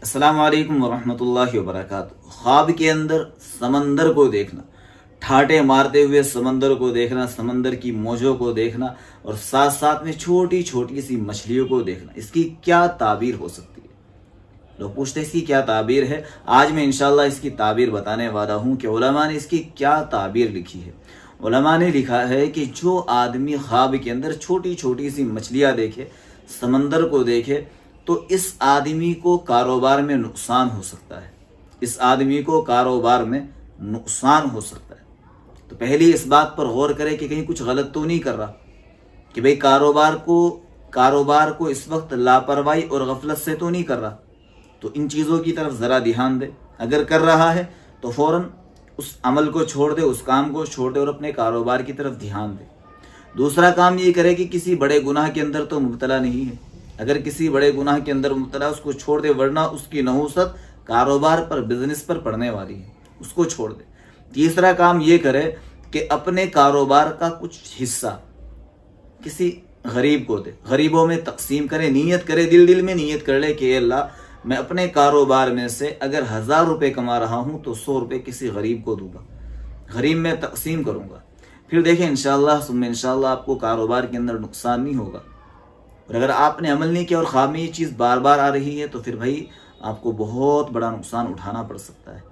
अस्सलाम वालेकुम वरहमतुल्लाहि वबरकातुहू। ख्वाब के अंदर समंदर को देखना, ठाटे मारते हुए समंदर को देखना, समंदर की मौजों को देखना और साथ साथ में छोटी छोटी सी मछलियों को देखना, इसकी क्या ताबीर हो सकती है? लोग पूछते हैं इसकी क्या ताबीर है। आज मैं इंशाअल्लाह इसकी ताबीर बताने वाला हूँ कि उलमा ने इसकी क्या ताबीर लिखी है। उलमा ने लिखा है कि जो आदमी ख्वाब के अंदर छोटी छोटी सी मछलियाँ देखे, समंदर को देखे, तो इस आदमी को कारोबार में नुकसान हो सकता है। इस आदमी को कारोबार में नुकसान हो सकता है। तो पहले इस बात पर गौर करें कि कहीं कुछ गलत तो नहीं कर रहा, कि भाई कारोबार को इस वक्त लापरवाही और गफलत से तो नहीं कर रहा। तो इन चीज़ों की तरफ ज़रा ध्यान दे। अगर कर रहा है तो फ़ौरन उस अमल को छोड़ दे, उस काम को छोड़ दे और अपने कारोबार की तरफ ध्यान दे। दूसरा काम ये करे कि किसी बड़े गुनाह के अंदर तो मुब्तला नहीं है। अगर किसी बड़े गुनाह के अंदर मुब्तला, उसको छोड़ दे, वरना उसकी नहुसत कारोबार पर, बिजनेस पर पड़ने वाली है, उसको छोड़ दे। तीसरा काम ये करे कि अपने कारोबार का कुछ हिस्सा किसी गरीब को दे, गरीबों में तकसीम करे। नीयत करे, दिल में नीयत कर ले कि अल्लाह मैं अपने कारोबार में से अगर 1000 रुपये कमा रहा हूँ तो 100 रुपये किसी गरीब को दूंगा, गरीब में तकसीम करूँगा। फिर देखें इंशाअल्लाह आपको कारोबार के अंदर नुकसान नहीं होगा। और अगर आपने अमल नहीं किया और ख्वाब में ये चीज़ बार बार आ रही है तो फिर भाई आपको बहुत बड़ा नुकसान उठाना पड़ सकता है।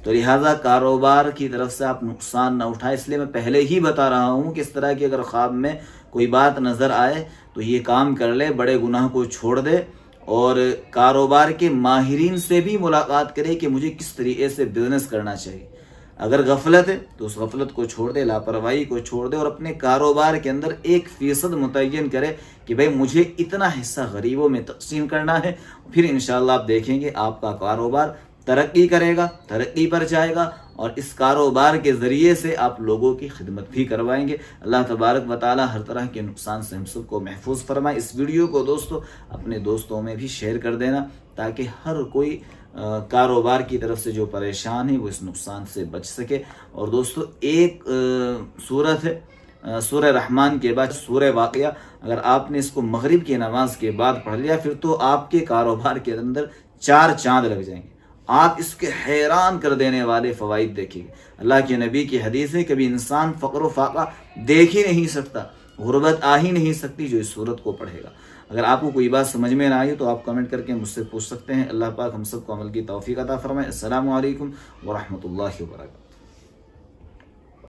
तो लिहाजा कारोबार की तरफ से आप नुकसान ना उठाएं। इसलिए मैं पहले ही बता रहा हूँ कि इस तरह की अगर ख्वाब में कोई बात नज़र आए तो ये काम कर ले, बड़े गुनाह को छोड़ दे और कारोबार के माहिरीन से भी मुलाकात करे कि मुझे किस तरीके से बिजनेस करना चाहिए। अगर गफलत है तो उस गफलत को छोड़ दे, लापरवाही को छोड़ दे और अपने कारोबार के अंदर 1% मुतय्यन करे कि भाई मुझे इतना हिस्सा गरीबों में तकसीम करना है। फिर इंशाअल्लाह आप देखेंगे आपका कारोबार तरक्की करेगा, तरक्की पर जाएगा और इस कारोबार के ज़रिए से आप लोगों की खिदमत भी करवाएंगे। अल्लाह तबारक व तआला हर तरह के नुकसान से हम सब को महफूज फरमाए। इस वीडियो को दोस्तों अपने दोस्तों में भी शेयर कर देना ताकि हर कोई कारोबार की तरफ से जो परेशान है वो इस नुकसान से बच सके। और दोस्तों एक सूरत है सूरह रहमान के बाद सूरह वाक़िया, अगर आपने इसको मगरिब की नमाज के बाद पढ़ लिया फिर तो आपके कारोबार के अंदर 4 चांद लग जाएंगे। आप इसके हैरान कर देने वाले फ़वाइद देखेंगे। अल्लाह के नबी की हदीस है, कभी इंसान फ़क्र फाका देख ही नहीं सकता, गुर्बत आ ही नहीं सकती जो इस सूरत को पढ़ेगा। अगर आपको कोई बात समझ में ना आई तो आप कमेंट करके मुझसे पूछ सकते हैं। अल्लाह पाक हम सबको अमल की तौफीक अता फरमाए। अस्सलामु अलैकुम व रहमतुल्लाहि व बरकातहू।